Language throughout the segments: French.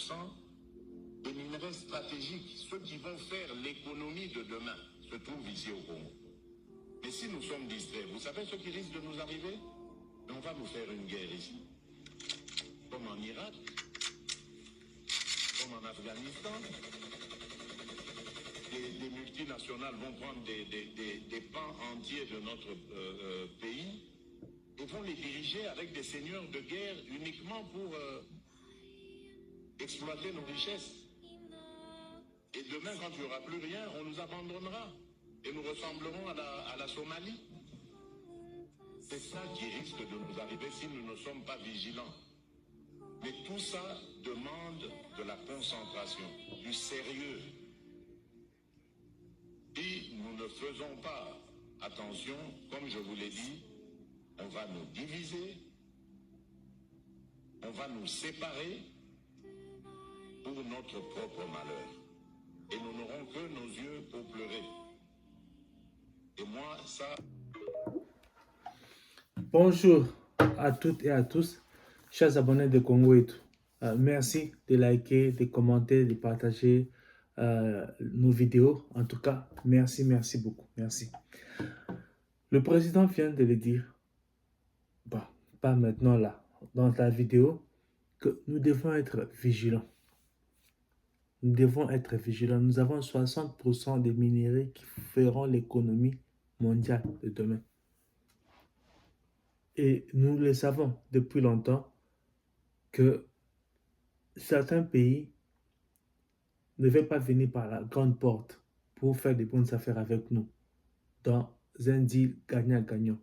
50% des minerais stratégiques, ceux qui vont faire l'économie de demain, se trouvent ici au Congo. Mais si nous sommes distraits, vous savez ce qui risque de nous arriver? On va nous faire une guerre ici, comme en Irak, comme en Afghanistan. Des multinationales vont prendre des pans entiers de notre pays et vont les diriger avec des seigneurs de guerre uniquement pour exploiter nos richesses. Et demain, quand il n'y aura plus rien, on nous abandonnera et nous ressemblerons à la Somalie. C'est ça qui risque de nous arriver si nous ne sommes pas vigilants. Mais tout ça demande de la concentration, du sérieux. Si nous ne faisons pas attention, comme je vous l'ai dit, on va nous diviser, on va nous séparer pour notre propre malheur. Et nous n'aurons que nos yeux pour pleurer. Et moi, ça... Bonjour à toutes et à tous, chers abonnés de Congo et tout. Merci de liker, de commenter, de partager nos vidéos. En tout cas, merci beaucoup. Merci. Le président vient de le dire, bon, pas maintenant là, dans la vidéo, que nous devons être vigilants. Nous devons être vigilants. Nous avons 60% des minéraux qui feront l'économie mondiale de demain. Et nous le savons depuis longtemps que certains pays ne veulent pas venir par la grande porte pour faire des bonnes affaires avec nous dans un deal gagnant-gagnant.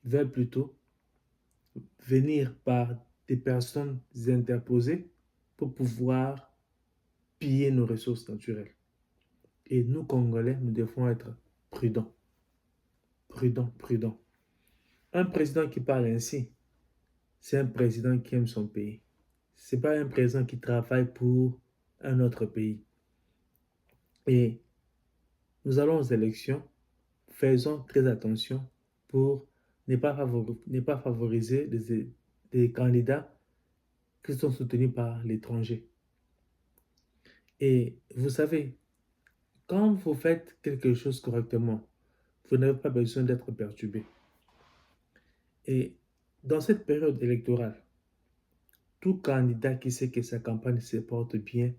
Ils veulent plutôt venir par des personnes interposées pour pouvoir piller nos ressources naturelles. Et nous, Congolais, nous devons être prudents. Prudents. Un président qui parle ainsi, c'est un président qui aime son pays. Ce n'est pas un président qui travaille pour un autre pays. Et nous allons aux élections, faisons très attention pour ne pas favoriser des candidats qui sont soutenus par l'étranger. Et vous savez, quand vous faites quelque chose correctement, vous n'avez pas besoin d'être perturbé. Et dans cette période électorale, tout candidat qui sait que sa campagne se porte bien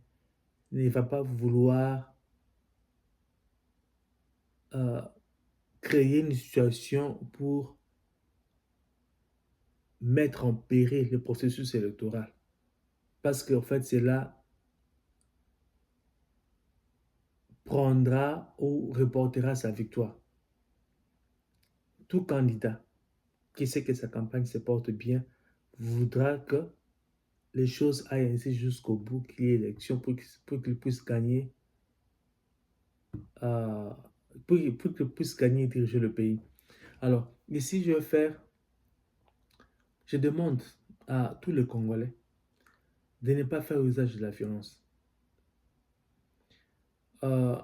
ne va pas vouloir créer une situation pour mettre en péril le processus électoral. Parce qu'en fait, cela prendra ou reportera sa victoire. Tout candidat qui sait que sa campagne se porte bien voudra que les choses aillent ainsi jusqu'au bout, qu'il y ait élection pour qu'il puisse gagner, pour qu'il puisse gagner et diriger le pays. Alors, ici, je demande à tous les Congolais de ne pas faire usage de la violence. Ne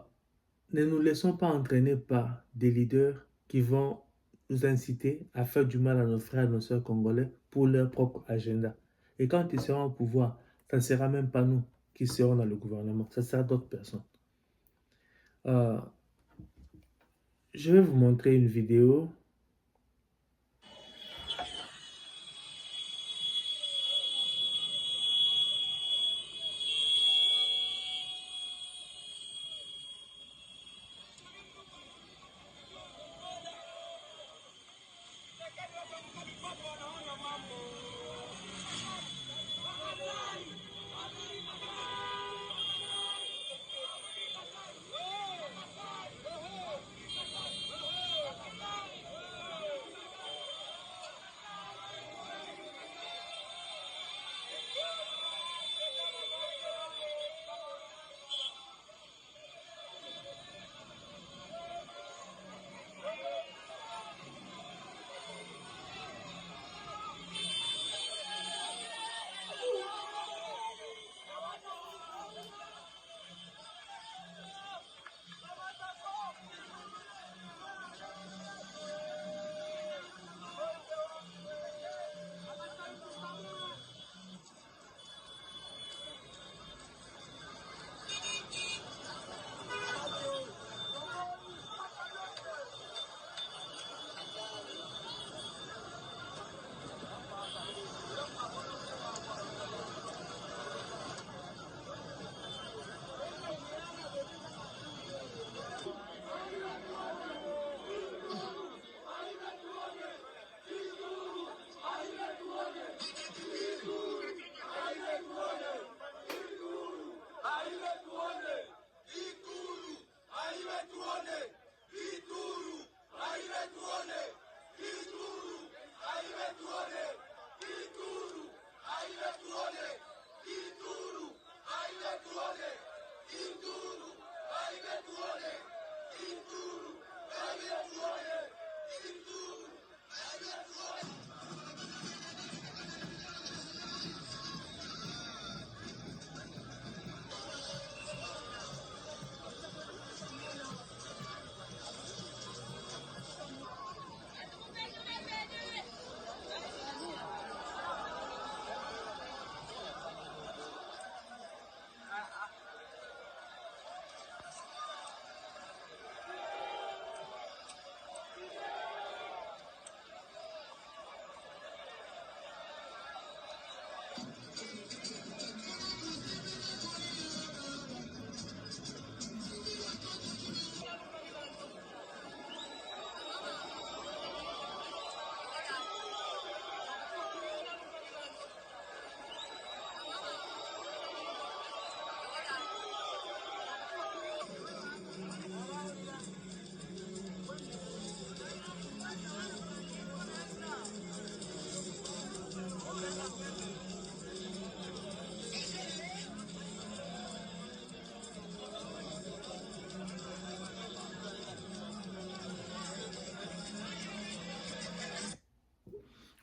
nous laissons pas entraîner par des leaders qui vont nous inciter à faire du mal à nos frères et nos sœurs congolais pour leur propre agenda. Et quand ils seront au pouvoir, ça ne sera même pas nous qui serons dans le gouvernement, ça sera d'autres personnes. Je vais vous montrer une vidéo.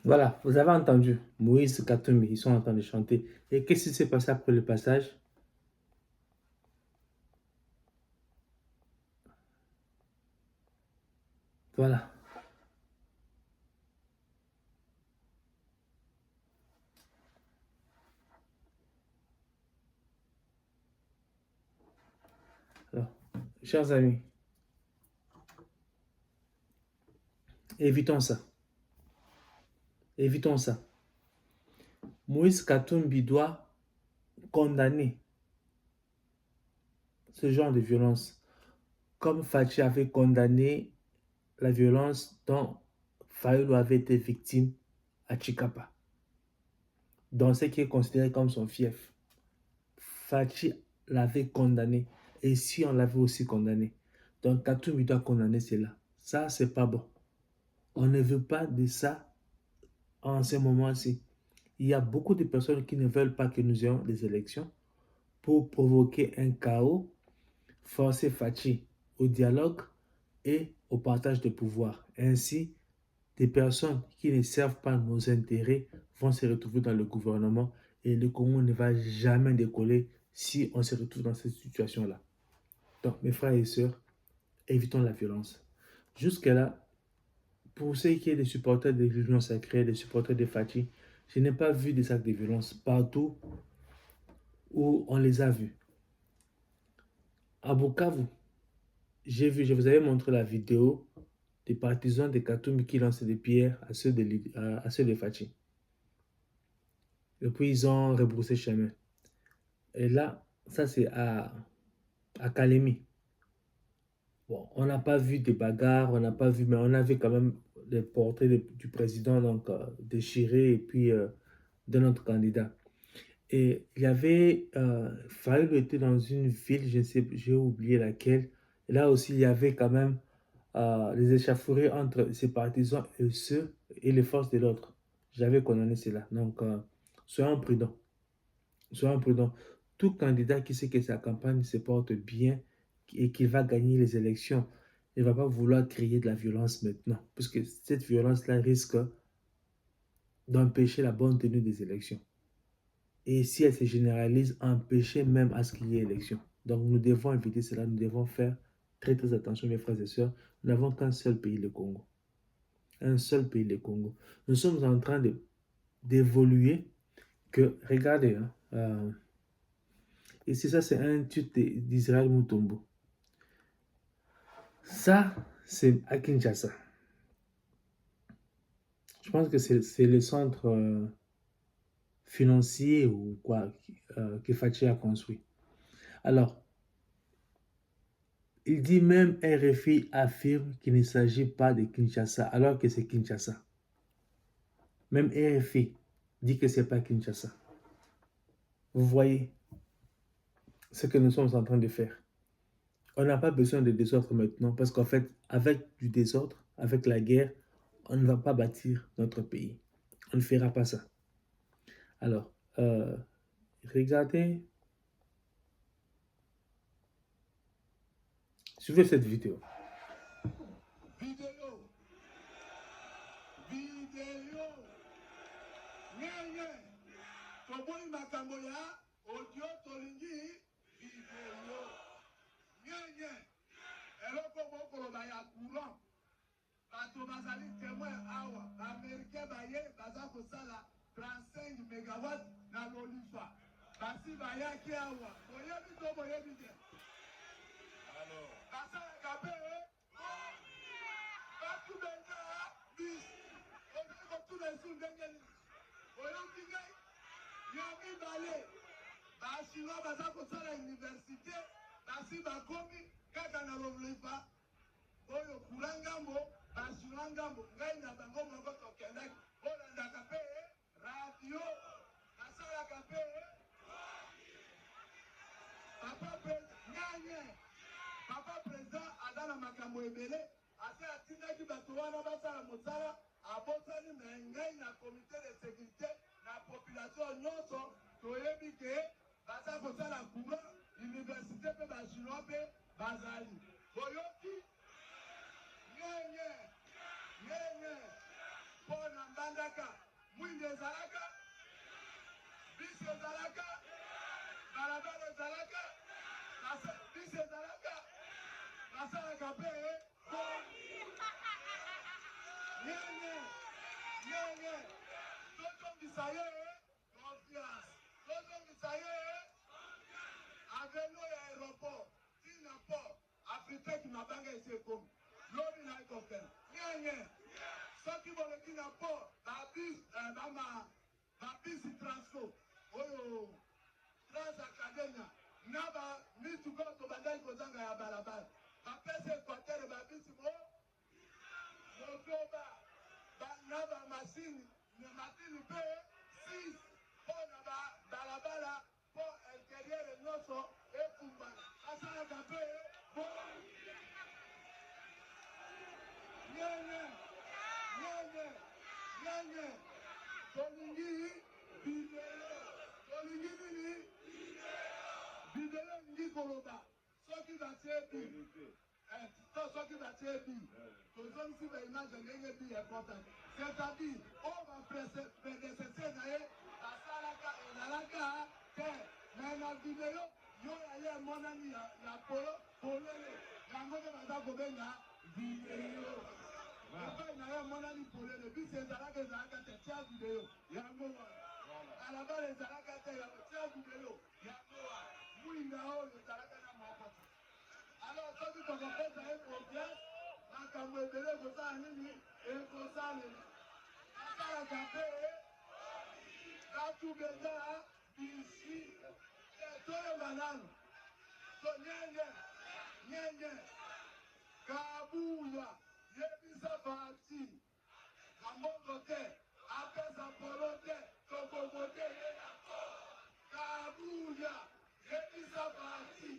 Voilà, vous avez entendu Moïse Katumbi, ils sont en train de chanter. Et qu'est-ce qui s'est passé après le passage? Voilà. Alors, chers amis, évitons ça. Évitons ça. Moïse Katumbi doit condamner ce genre de violence, comme Fachi avait condamné la violence dont Fayulu avait été victime à Chikapa, dans ce qui est considéré comme son fief. Fachi l'avait condamné, et si on l'avait aussi condamné. Donc Katumbi doit condamner cela. Ça, c'est pas bon. On ne veut pas de ça en ce moment-ci. Il y a beaucoup de personnes qui ne veulent pas que nous ayons des élections pour provoquer un chaos, forcer Fachi au dialogue et au partage de pouvoir. Ainsi, des personnes qui ne servent pas nos intérêts vont se retrouver dans le gouvernement et le Congo ne va jamais décoller si on se retrouve dans cette situation-là. Donc, mes frères et sœurs, évitons la violence. Jusque-là, pour ceux qui sont des supporters de l'Union sacrée, des supporters de Fachi, je n'ai pas vu des actes de violence partout où on les a vus. À Bukavu, j'ai vu, je vous avais montré la vidéo des partisans de Katumbi qui lançaient des pierres à ceux de Fachi. Et puis ils ont rebroussé chemin. Et là, ça c'est à Kalemi. Bon, on n'a pas vu des bagarres, on n'a pas vu, mais on a vu quand même les portraits du président donc, déchirés et puis de notre candidat. Et il y avait, Fayulu était dans une ville, je ne sais, j'ai oublié laquelle. Et là aussi, il y avait quand même les échauffourées entre ses partisans et ceux et les forces de l'autre. J'avais condamné cela. Donc, soyons prudents. Soyons prudents. Tout candidat qui sait que sa campagne se porte bien et qu'il va gagner les élections, il ne va pas vouloir créer de la violence maintenant, parce que cette violence-là risque d'empêcher la bonne tenue des élections. Et si elle se généralise, empêcher même à ce qu'il y ait élection. Donc nous devons éviter cela, nous devons faire très très attention, mes frères et sœurs. Nous n'avons qu'un seul pays, le Congo. Un seul pays, le Congo. Nous sommes en train d'évoluer que, regardez, hein, et c'est ça, c'est un tweet d'Israël Mutombo. Ça, c'est à Kinshasa. Je pense que c'est le centre financier ou quoi que Fachi a construit. Alors, il dit même RFI affirme qu'il ne s'agit pas de Kinshasa, alors que c'est Kinshasa. Même RFI dit que ce n'est pas Kinshasa. Vous voyez ce que nous sommes en train de faire. On n'a pas besoin de désordre maintenant, parce qu'en fait, avec du désordre, avec la guerre, on ne va pas bâtir notre pays. On ne fera pas ça. Alors, regardez, suivez cette vidéo. Bato bazali témoin awa baaméricain baye baza kosala 35 mégawatt na lolifa basi bayaki awa boyebi to boyebi te basalaka mpe batubenga bis okoki kotuna esu ndenge nini oyoki ngai ya mibale bachinois baza kosala université basi bakomi kaka na lolifa oyo kula ngambo basula ngambo ngai na bango moko tokendaki olandaka mpe radio nasalaka mpe papa président aza na makambo ebele ase atindaki bato wana basala mosala abosani me ngai na comité de sécurité na population nyonso toyebi ke baza kosala courant université mpe bachinois mpe bazali boyoki nyenye pona mbandaka Moulinde Zalaka, Bis Zalaka, Balabala Zalaka, Bis Zalaka, Masala Kapé, Nyanye, Toto Bisaye, confiance, Toto Bisaye, Avelo et aéroport, Singapore, Afrique qui m'a bangé ici comme l'homme n'a pas fait. Nyanye, ceux qui vont le Singapore, la bus transfo, oh, Transacademia, Naba, Mituko, Tobandai Kozanga ya Balabal, Bapese Quater, Babisimo, Motoba, Naba Machine, Matini P, 6, pour Balabala, pour intérieur et nosso, et Kumba, Asana Kapé, bon, Nyanye, Tolingi, Tolingi Nini, Bidele Ngi Koroba, Soki Bachebi, Soki Bachebi, Tozon si va image Nenge Bi important. C'est-à-dire, on va prédécesser nae, la salaka et la laka, mais la vidéo, yo aye monani ya polo, polele, yangoke baza kobenga, vidéo. Après, il y a un monani polele, puis c'est zalaka tia vidéo, yango wa. À la base, les zalaka tia vidéo, yango wa. Mouinga o, les zalaka na mokoti. Alors, quand tu t'en fais, ça est confiance, la camouébele, il faut ça à nini, et il faut ça à nini. Ça la café, la toubeza, ici, tout le banane, nyenye, kabouya, yebisa parti, la mongote, après sa polote, tokomote, kabouya, yebisa parti,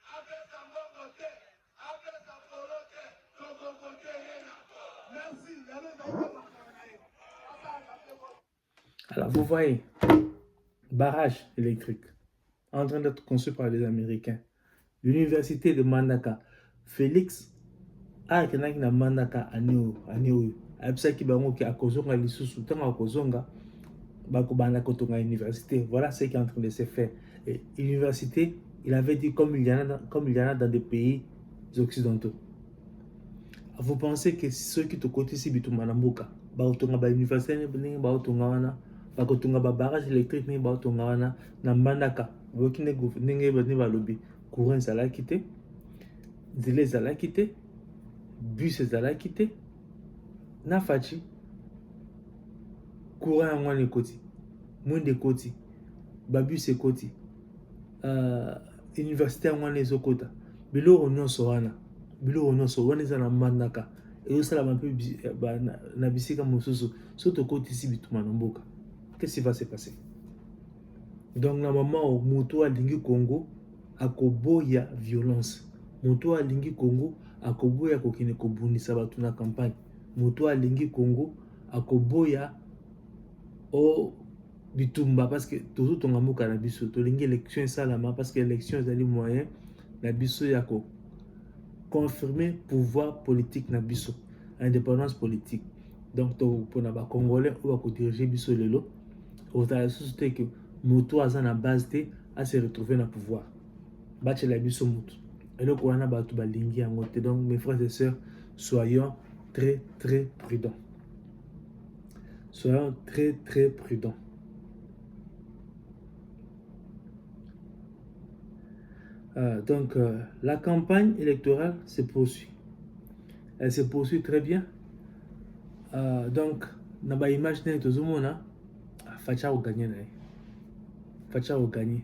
après sa mongote, après sa polote, tokomote, merci, il y avait dans Alors, vous voyez, barrage électrique en train d'être conçu par les Américains. L'université de Mandaka, Félix a kenaki na Mandaka aneo abisaki bango ki akozonga lisusu tanga akozonga bakobanda kotonga université. Voilà ce qui est en train de se faire. Et université, il avait dit comme il y en a dans des pays occidentaux. Vous pensez que ceux qui te côté si bitu manamboka baotonga ba université ne baotonga wana bakotonga ba barrage électrique ne baotonga wana na Mandaka bokine ndenge bani balobi courant ezala kité nzela ezala kité bus ezala kité na fachi courant yango wana ekoti mwinde ekoti babus ekoti université yango wana ezokota biloko nyonso wana eza na Mandaka ezosala mpe na bisika mosusu so tokotisi bituma na mboka. Qu'est-ce qui va se passer? Donc na moment où moto alingi Congo akoboya violence, moto alingi Congo akoboya kokine kobundisa bato na campagne, moto alingi Congo akoboya o bitumba parce que toujours tonga mboka na biso tolingi élection esalama parce que élection ezali moyen na biso ya ko confirmer pouvoir politique na biso, indépendance politique. Donc pour na ba congolais on va diriger biso lelo au ta société que moto aza na base te à se retrouver na pouvoir battre la biso moto et le wana batu balingi yango te. Donc mes frères et sœurs, soyons très prudents, soyons très prudents. Donc la campagne électorale se poursuit. Elle se poursuit très bien. Donc, na ba image na tozomona Facha au gagner Facha au gagner.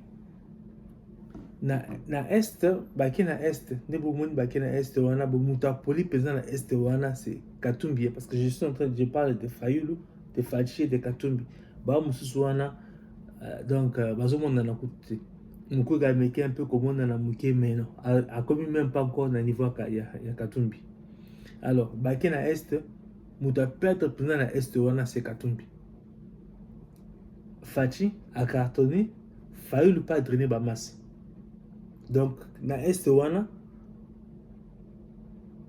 Na est baki na est ne bomoni baki na est wana bomuta poli pesant na est wana c'est Katumbi parce que je parle de Fayulu, de Fachi, de Katumbi. Ba mususu wana donc bazomona na kuti. Moukou Gameke un peu comme on a mouké, mais non, a commis même pas encore dans le niveau ya Katumbi. Alors, Baké na Est, mouta perdre président na Est, wana c'est Katumbi. Fachi a cartonné, Fayulu pas drainer ba masse. Donc, na Est, wana,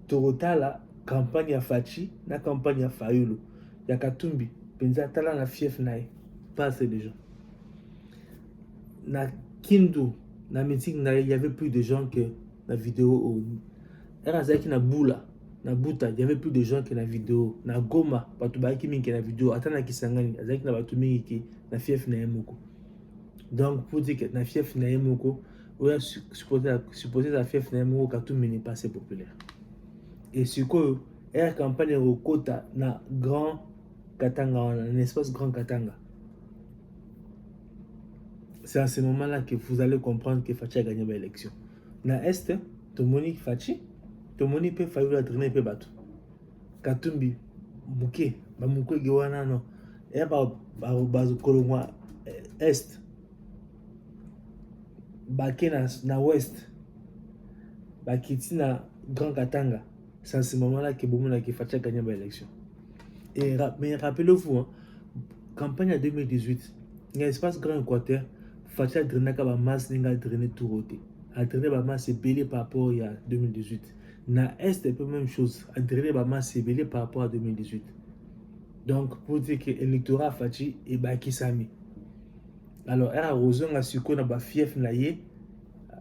Torota la campagne ya Fachi, na campagne ya Fayulu, ya Katumbi. penza tala na fief na ye pas assez de gens na Kindu na meeting na ye il y avait plus de gens que la vidéo era azalaki na bula na buta il y avait plus de gens que la vidéo na Goma bato bayaki mingi na vidéo ata na Kisangani azalaki na bato mingi ki na fief na ye moko donc pour dire que na fief na ye moko oya supposé la fief na ye moko Katumbi n'est pas assez populaire et sikoyo era campagne ekokota na grand Katanga wana un espace grand Katanga. C'est à ce moment-là que vous allez comprendre que Fachi a gagné l'élection. Na Est, Tomoni Fachi, Tomoni peut faire la traîner pe bateau. Katumbi, Mouké, Bamouké Gewana non. Et bazo kolongwa Est. Baké na Ouest. Bakiti na Grand Katanga. C'est à ce moment-là que Bomona que Fachi a gagné l'élection. Et mais rappelez-vous, hein, campagne en 2018, il y a un espace Grand Équateur. Fachi a drainé ba masse ninga drainé tout roté. A drainé ba masse belé par rapport à 2018. Na Est un peu même chose. A drainé ba masse belé par rapport à 2018. Donc pour dire que l'électorat Fachi est baki sami. Alors era rozon a suko na ba fief na ye,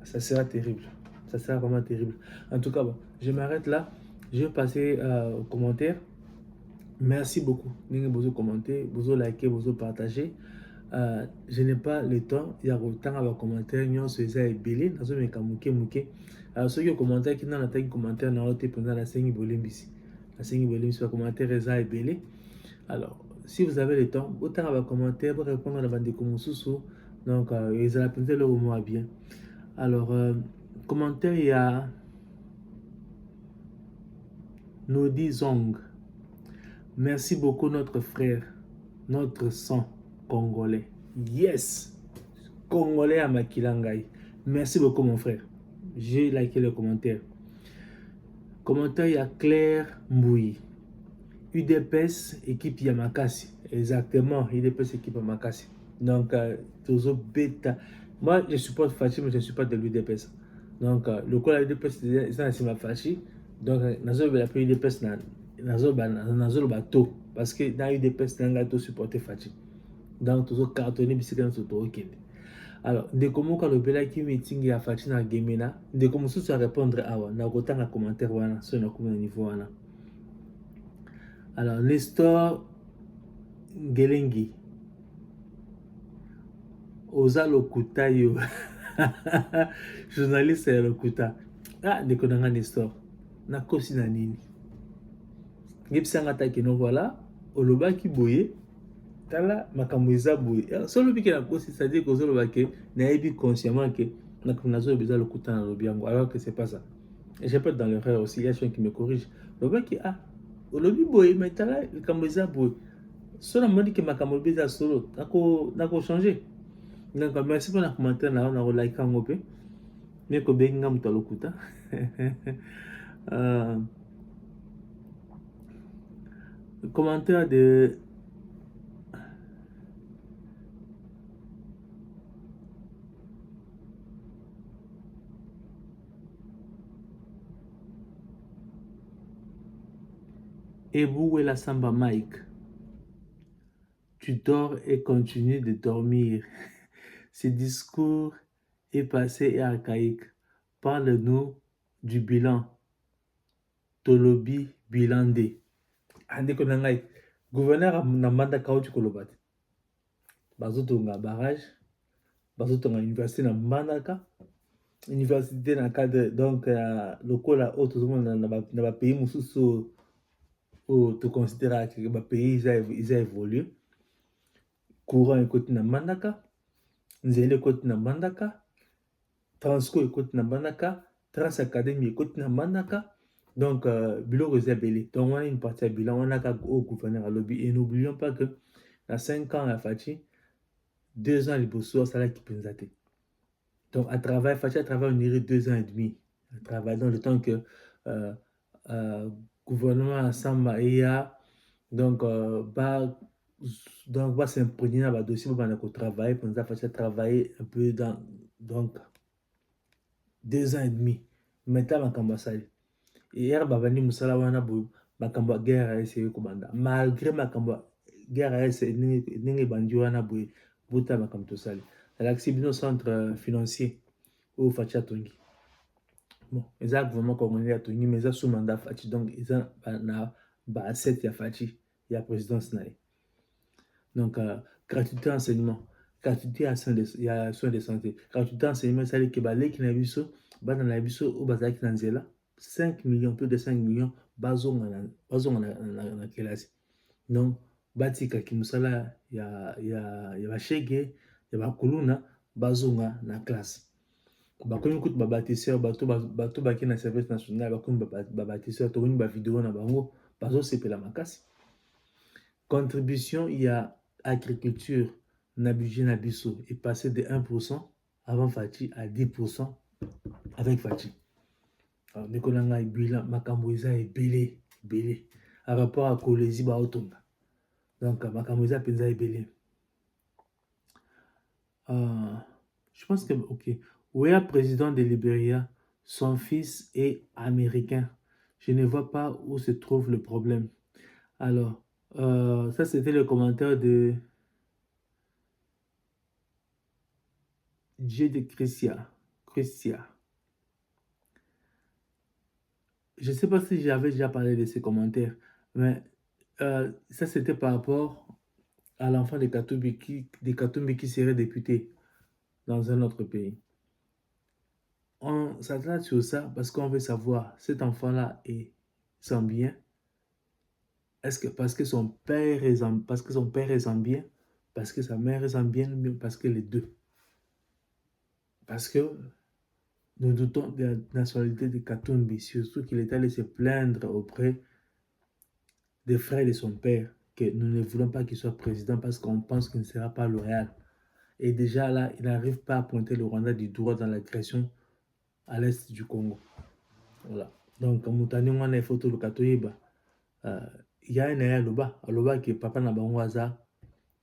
ça sera terrible. Ça sera vraiment terrible. En tout cas, bon, je m'arrête là. Je vais passer aux commentaires. Merci beaucoup. N'ayez besoin de commenter, besoin de liker, besoin de partager. Je n'ai pas le temps. Il y a autant à commentaire. Nous sommes les belés. Nous sommes les kamouké. Alors ceux qui ont commenté, qui n'ont pas de commentaire, n'ont pas pendant la scène bolimbisi. La scène bolimbisi, le commentaire est belé. Alors si vous avez le temps, autant à commentaire pour répondre à la bande de Komoussousou. Donc ils ont la peine de le remonter bien. Alors commentaire, il y a Nodi Zong. Merci beaucoup notre frère, notre sang congolais. Yes! Congolais à Makilangai. Merci beaucoup mon frère. J'ai liké le commentaire. Commentaire, il y a Claire Mboui. UDPS, équipe Yamakasi. Exactement, UDPS, équipe Yamakasi. Donc, Tozo Beta. Moi, je supporte Fachi, mais je ne suis pas de l'UDPS. Donc, le coup de l'UDPS, c'est ma Fachi. Donc, je vais l'appeler UDPS. Nazolo bateau parce que dans UDPS n'a pas supporté Fachi donc toujours cartonné bisika dans ce week-end. Alors de comment quand le bela qui meeting ya Fachi na Gemena de comment sous à répondre awa na kotanga commentaire wana sur na comment niveau wana. Alors Nestor Gelengi Oza Lokuta yo journaliste Lokuta de konanga Nestor na kosi na nini Gipsanga takino voilà, oloba ki boye, tala makamweza boye. Solo biki na kosi, c'est-à-dire que oloba ke naebi consciemment que nazo besoin le kuta na lobiango, alors que c'est pas ça. Et j'ai pas dans l'erreur aussi, il y a quelqu'un qui me corrige. Oloba ki olobi boye, mais tala makamweza boye. Solo m'a dit que makamweza solo, nako changer. Donc merci pour la commentaire na on a like ngope. Mais ko benga muta lokuta. Commentaire de Ebou et la Samba Mike. Tu dors et continues de dormir. Ce discours est passé et archaïque. Parle-nous du bilan. Tolobi Bilande. Ande konangai. Gouverneur na manda kauchi kolobati. Bazotonga barrage. Bazotonga université na mandaka. Université na cadre donc lokola autre monde na ba pays mususu o te considérer que ba pays ils a évolué. Courant écoute na mandaka. Nzele écoute na mandaka. Transco écoute na mandaka. Trans Academy écoute na mandaka. Donc, bilan réservé. Donc, on a une partie à bilan, on a au gouverneur à lobby. Et n'oublions pas que, dans 5 ans, à Fachi, 2 ans, les bossons, ça là qui peut nous atteindre. Donc, à travers, Fachi, à travers, on irait 2 ans et demi. À travers, dans le temps que gouvernement ensemble, il y a, donc, va s'imprégner dans le dossier, on va travailler, pour nous faire travailler un peu dans, donc, 2 ans et demi. Maintenant, on va s'aller. Et hier babani musala wana bo makambo guerre a essayé kobanda malgré makambo guerre AS ndenge bandi wana boye buta makambo tosali alakisi bino centre financier oyo Faci atongi bon eza gouvernement congolais atongi mais eza sous mandat Faci donc eza na asset ya Faci ya présidence na ye donc gratuité enseignement gratuité ya soins de santé gratuité enseignement esali ke baleki na biso bana na biso oyo bazalaki na nzela 5 millions plus de 5 millions bazonga na kelasi donc batikaki mosala ya bashege ya bakuluna bazonga na classe bakomi kutu babatisseur bato baki na service national bakomi babatisseur tomoni bavideo na bango bazosepela makasi contribution ya agriculture na budget na biso est passé de 1% avant Faci à 10% avec Faci. Alors ndeko na ngai bilan makambo eza ebele à rapport à kolezi ba otonga donc makambo eza penza ebele je pense que ok Weah président de Libéria son fils est américain je ne vois pas où se trouve le problème alors ça c'était le commentaire de J de Christia. Je ne sais pas si j'avais déjà parlé de ces commentaires, mais ça c'était par rapport à l'enfant de Katumbi qui serait député dans un autre pays. On s'attarde sur ça parce qu'on veut savoir cet enfant-là est sans bien. Est-ce que parce que son père est zambien, parce que sa mère est zambienne, parce que les deux. Parce que nous doutons de la nationalité de Katumbi, surtout qu'il est allé se plaindre auprès des frères de son père, que nous ne voulons pas qu'il soit président parce qu'on pense qu'il ne sera pas loyal. Et déjà là, il n'arrive pas à pointer le Rwanda du doigt dans l'agression à l'est du Congo. Voilà. Donc, Moutani Mwana Foto Lukatoyeba, il y a un aloba qui papa na bangoaza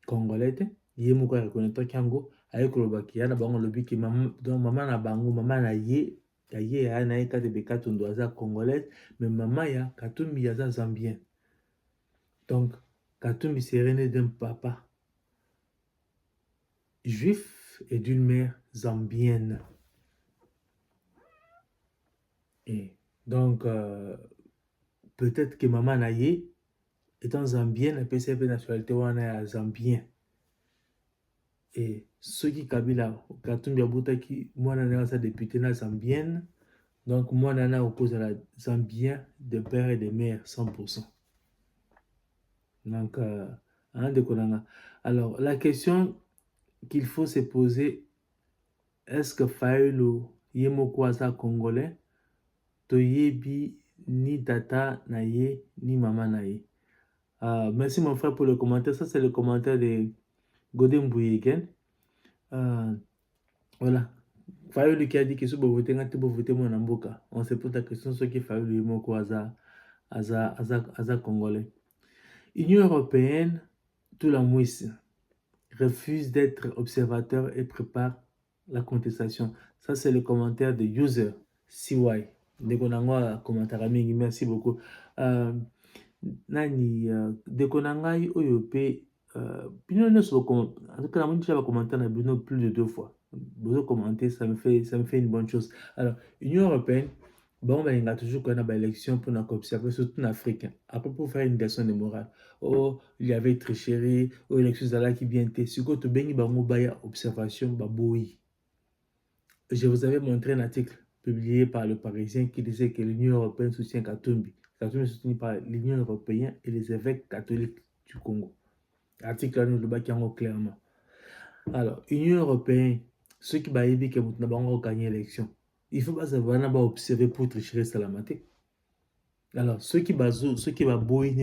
congolais, Yemouka reconnaître Kango. Avec le baki yana bango lobi ki maman na bango maman na ye ya na eka de bekato ndoaza congolaise mais maman ya Katumbi yaza zambien donc Katumbi serait né d'un papa juif et d'une mère zambienne et donc peut-être que maman na ye étant zambienne elle peut servir nationalité wana ya zambien et ceux qui Kabila Katumbi abutaki mwana na sa député na zambienne donc mwana na oppose à la zambien de père et de mère 100%. Donc alors la question qu'il faut se poser, est-ce que Fayulu yemoko aza congolais toyebi ni tata na ye ni maman na ye. Merci mon frère pour le commentaire. Ça c'est le commentaire de Godin Bouyegen. Voilà. Fayulu qui a dit que si vous votez, vous votez mon amboka. On se pose la question ce qui Fayulu yemoko aza congolais. Union européenne, tout la mouisse, refuse d'être observateur et prépare la contestation. Ça, c'est le commentaire de user CY. Dekonangwa commentaire mingi, merci beaucoup. Nani Dekonangai oyope Pino ne soit en tout cas, moi, j'ai commenté na Bruno plus de 2 fois. Vous commenter, ça me fait une bonne chose. Alors, Union européenne, bon, il y a toujours qu'on a une élection pour nous observer, surtout en Afrique. Après, pour faire une question de morale. Oh, il y avait tricherie, oh, l'élection là qui bien été. Si vous avez une observation, baboui. Je vous avais montré un article publié par le Parisien qui disait que l'Union européenne soutient Katumbi. Katumbi est soutenu par l'Union européenne et les évêques catholiques du Congo. Article là, nous le baquons clairement. Alors, Union européenne, ceux qui baïbi que nous avons gagné l'élection, il faut pas savoir observer pour tricher salamate. Alors, ceux qui baboui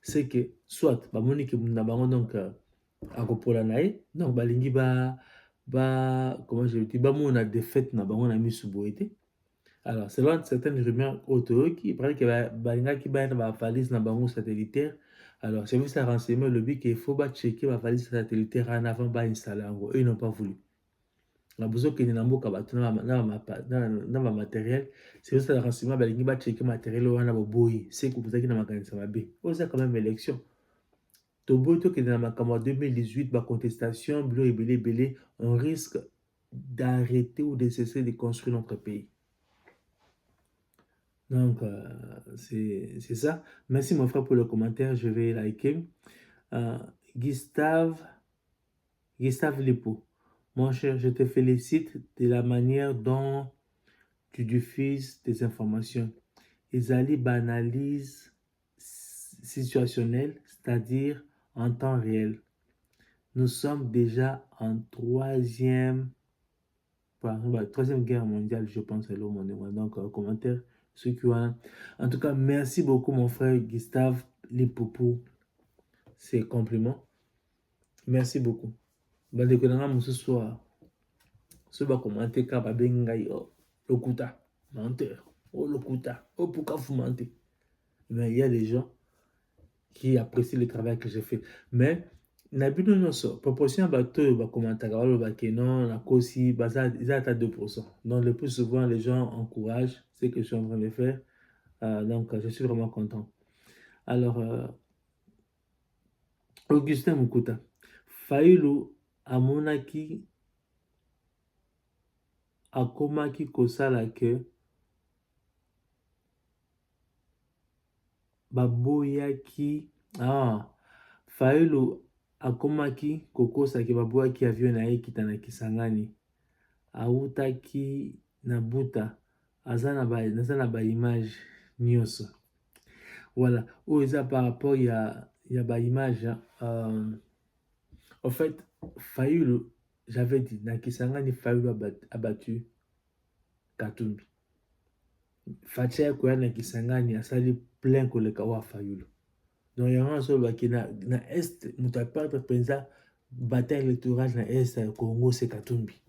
c'est que soit bamoni que nous avons donc à Kopolanaï, donc balingi comment je dis, on a défaite na bango na misu boité. Alors, selon certaines rumeurs auto qui paraît que balinga qui ba na valise na bango satellitaire. Alors, c'est juste un renseignement, le but qu'il faut checker la valise satellitaire en avant de installer en gros. Eux, ils n'ont pas voulu. On a besoin qu'il y ait un matériel. C'est juste un renseignement, il faut checker le matériel. C'est que vous avez un magasin, ça va bien. C'est quand même élection. Toboto qui est dans ma caméra 2018, ma contestation, belé, on risque d'arrêter ou de cesser de construire notre pays. Donc, c'est ça. Merci mon frère pour le commentaire, je vais liker. Gustave Lepo, mon cher, je te félicite de la manière dont tu diffuses tes informations. Ils banalise situationnelle, c'est-à-dire en temps réel. Nous sommes déjà en troisième guerre mondiale, je pense, donc commentaire, ceux qui ont... En tout cas, merci beaucoup mon frère Gustave Lipopo, ces compliments. Merci beaucoup. Ce soir, ce va commenter car lokuta, menteur, lokuta, pourquoi vous mentez? Mais il y a des gens qui apprécient le travail que j'ai fait. Mais Nabido Noso, proportion bateau, commentaire, non, la causi, ils à 2%. Donc, le plus souvent, les gens encouragent ce que je suis en train de faire. Donc, je suis vraiment content. Alors, Augustin Mukuta, Failu Amonaki Akomaki Kosala ke Baboyaki. Failu akomaki kokosaki baboyaki avion na ye kita na Kisangani. Autaki na buta. Aza na ba image nyonso. Voilà. Eza par rapport ya ba image. En fait, Fayulu, j'avais dit, na Kisangani, Fayulu abattu Katumbi. Fatia Koya na Kisangani, asali plein koleka wa Fayulu. Donc, il y a un seul qui na Est, muta perdre pensa bataille électorale na Est, Congo, c'est Katumbi.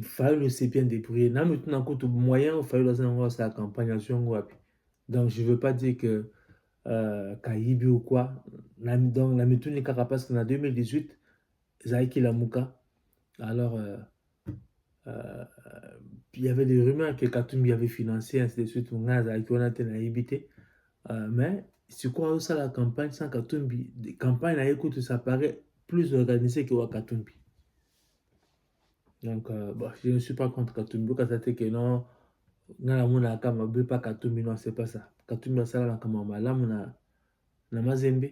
Fayulu s'est bien débrouillé. Na maintenant, coup moyen, Fayulu a sa campagne à Zongoapi. Donc, je ne veux pas dire que Kayibi ou quoi. Donc, la méthode n'est qu'à parce qu'en 2018, Zaïki Lamouka. Alors, il y avait des rumeurs que Katumbi avait financé, ainsi de suite. On a été mais c'est quoi ça la campagne sans Katumbi? La campagne à écoute, ça paraît plus organisé que Katumbi. Donc, je ne suis pas contre Katumbi. Quand ça fait que non, pas Katumbi, non, c'est pas ça. Katumbi, ça la campagne, là, na Mazembe.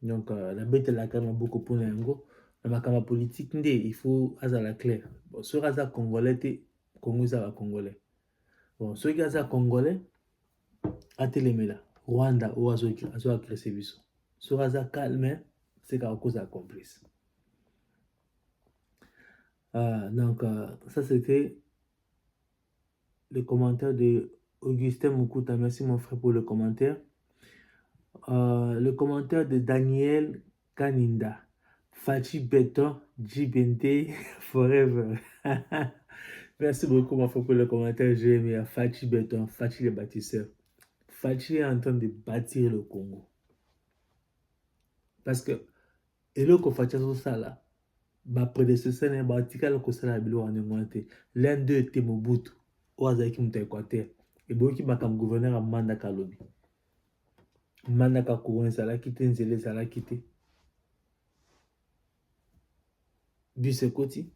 Donc, la bête la campagne beaucoup pour l'engo. La campagne politique, il faut la clair. Bon, ce raza congolais, Congo, ça va congolais. Bon, ceux qui sont congolais, à Télémela. Rwanda ou azo agressé biso. Sur aza calme, c'est qu'à cause de complice. Donc, ça c'était le commentaire de Augustin Mukuta. Merci mon frère pour le commentaire. Le commentaire de Daniel Kaninda. Fachi Beton, Jibente Forever. Merci beaucoup mon frère pour le commentaire. J'ai aimé Fachi Beton, Fachi le bâtisseur. Fachi est en train de bâtir le Congo. Parce que, et là, qu'on fait ça là, ma prédécesseur n'est pas tika le kosala bilo en monté. L'un d'eux était Mobutu, ou Azaki Mouta Équateur. Et Boki m'a comme gouverneur à Mandaka Lobby. Mandaka Kouren, ça l'a quitté, Nzele, ça l'a quitté. Bisekoti,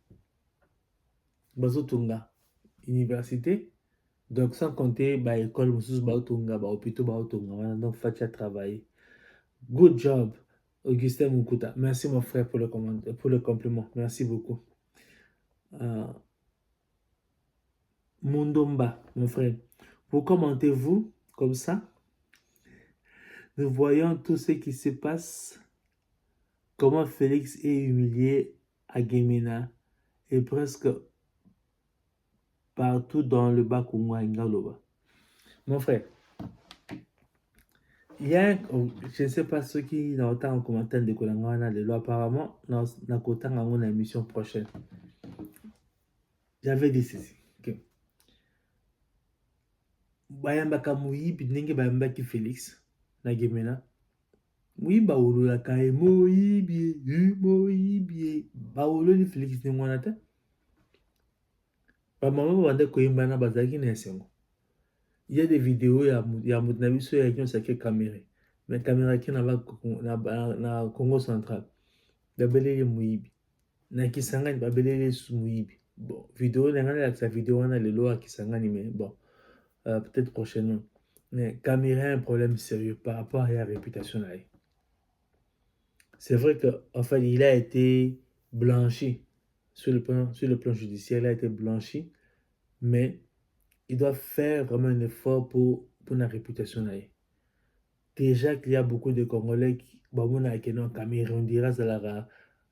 Bazotunga, université. Donc, sans compter, bah, école, Moussous, Baotunga, bah, hôpital, Baotunga. Donc, Fatia travailler. Good job, Augustin Mukuta. Merci, mon frère, pour le compliment. Merci beaucoup. Mundomba, mon frère. Vous commentez-vous comme ça? Nous voyons tout ce qui se passe. Comment Félix est humilié à Gemena et presque partout dans le bas Congo à Ngaloba. Mon frère, il y a je ne sais pas ceux qui n'ont autant en commentaire de Kolangwana de l'eau apparemment dans la émission prochaine. J'avais dit ceci. Okay. Bayambaka Moïbi ndenge bayambaki Félix na Gemena. Moïba olola kae Moïbi baololi Félix ne mwana te. Ba maman bande koyimba na bazaki na esengo. Il y a des vidéos ya mutnabiso ya kyon sake caméra. mais caméra qui na Congo central babeleli muyibi na Kisangani babeleli muyibi. Bon, vidéo la vidéo on a le loi à Kisangani, mais bon, peut-être prochainement. Mais caméra a un problème sérieux par rapport à la réputation là. C'est vrai que en fait il a été blanchi sur le plan judiciaire, il a été blanchi, mais il doit faire vraiment un effort pour la réputation là. Déjà qu'il y a beaucoup de Congolais qui bon a non Cameroun dira ça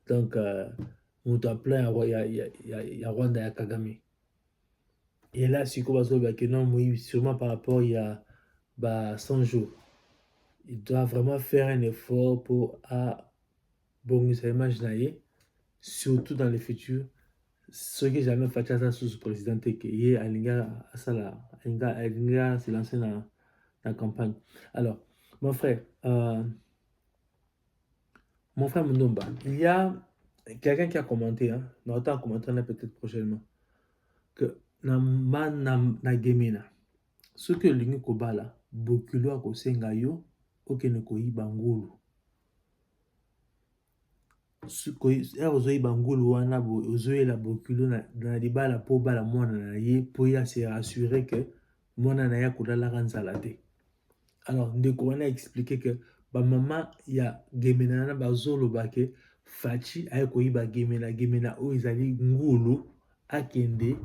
donc on doit plein il y a Rwanda ya Kagame. Et là si quoi que non oui sûrement par rapport il y a 100 jours. Il doit vraiment faire un effort pour bon ça imaginer surtout dans le futur ce que jamais fait ça sous président que y alinga asala alinga se lancer dans la campagne. Alors mon frère Mounomba, il y a quelqu'un qui a commenté, hein, on va commenter peut-être prochainement, que na gemina, ce que l'ingi kobala, bokulo ako senga yo, okene koyiba ngulu. Ozoyiba ngulu wana ozoyela bokulo na libala po bala mwana na ye, po ya se rassurer que mwana na ya kolala nzala te. Alors, ndeko wana expliqué que maman ya gemena na bazolo bake fachi aye koyiba gemena o ezali ngulu akende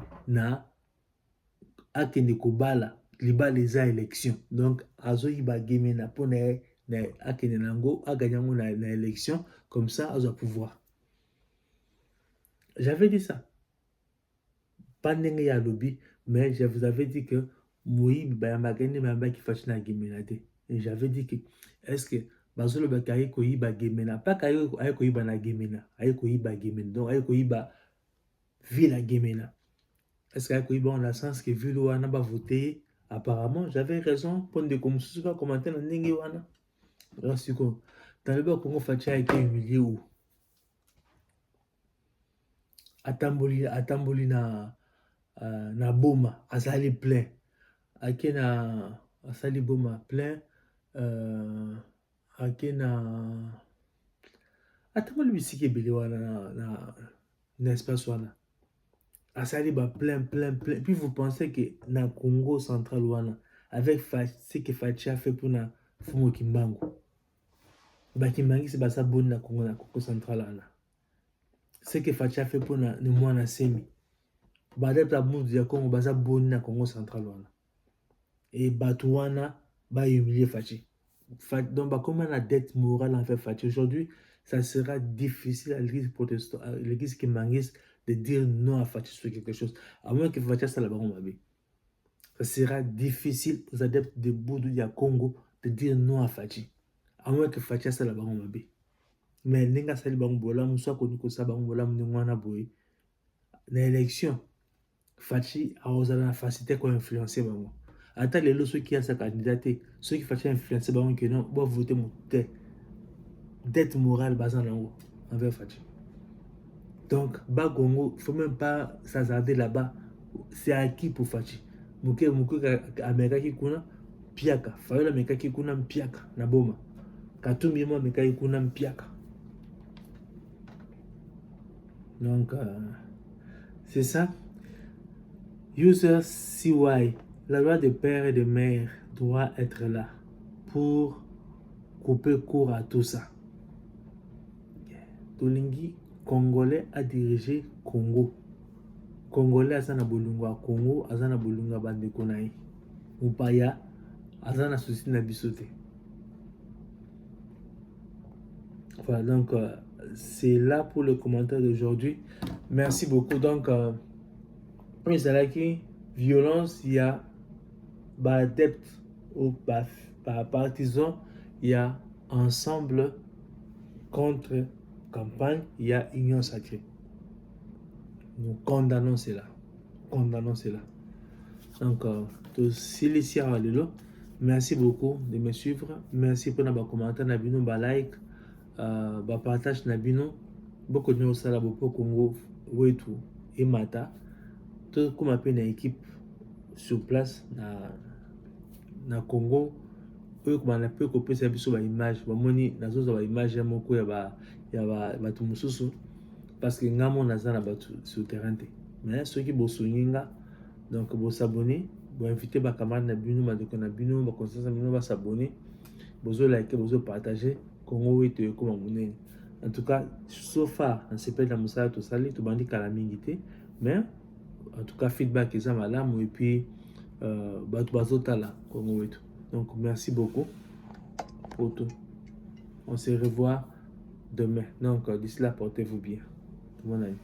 kobala libala eza élection. Donc azoyiba gemena po na akende nango aganyango na élection, comme ça azo pouvoir. J'avais dit ça. Pas ndenge ya lobby, mais je vous avais dit que Moïb bayambagende bayamba ki fachi na gemena te. Et j'avais dit que est-ce que bazolo bakaye koyiba gemena pas kaye koyiba na gemena aye koyiba gemena donc aye koyiba ville gemena. Est-ce que koyiba en la sens que ville wana ba voter apparemment j'avais raison pour de comme sous pas commenter na ndenge wana. Alors c'est quoi dans le bas Congo fachi a été humilié où atamboli na boma azali plein akena asali boma plein akena atamboli bisiki ebele wana na espace wana asali ba plein puis vous pensez que na Congo central wana avec ce que Fachi a fait pour na Fumo Kimbangu Kimbangi c'est basa boni na Congo central wana ce que Fachi a fait pour na mwana semi badep la moudu ya Congo basa boni na Congo central wana et Batouana ba humilier Fachi. Donc comme on a dette morale en fait Fachi aujourd'hui, ça sera difficile à l'église protestante, à l'église qui manguise de dire non à Fachi sur quelque chose, à moins que Fachi ça là-bas ça sera difficile aux adeptes de Boudou ya Congo de dire non à Fachi, à moins que Fachi ça là-bas mais n'enga sali bangola muso ko ko sa bangola mwana boy na élection Fachi a osé la facilité ko influencer bango. Attends les ceux qui a sa candidaté, ceux qui font influencer bango que non, doivent voter mon dette morale basée en haut envers Fachi. Donc bas Congo, il faut même pas s'hasarder là-bas, c'est acquis pour Fachi. Muke Américain qui kuna piaka, Fayola Américain qui kuna piaka na boma. Katumbi mo Américain qui kuna piaka. Donc c'est ça. User CY, la loi de père et de mère doit être là pour couper court à tout ça. Tolingi, Congolais a dirigé Congo. Congolais azana bolunga Congo, azana bolunga bande konai. Upaya, azana souci na bisote. Voilà, donc c'est là pour le commentaire d'aujourd'hui. Merci beaucoup. Donc, violence, il y a adeptes ou partisans, il y a ensemble contre campagne, il y a union sacrée. Nous condamnons cela. Donc, merci beaucoup de me suivre. Merci pour vos commentaires, vos like, vos partage, beaucoup de choses à pour Congo, Wetu et Mata. Tout comme une équipe sur place na Congo oyo kobanda mpe kopesa biso baimage bamoni nazozwa baimage moko ya bato mosusu parce que nga mo naza na bato sur terrain te mais soki bosungi nga donc bosabone boinvite bacamarade na bino bandeko na bino baconstance na bino basabone bozolike bozopartage kongo wetu ekoma monene en tout cas so far nasepeli na mosala tosali tobandi kala mingi te mais en tout cas feedback eza malamu et puis bato bazotala kongo wetu donc merci beaucoup pour tout on se revoit demain donc d'ici là portez-vous bien bonne année.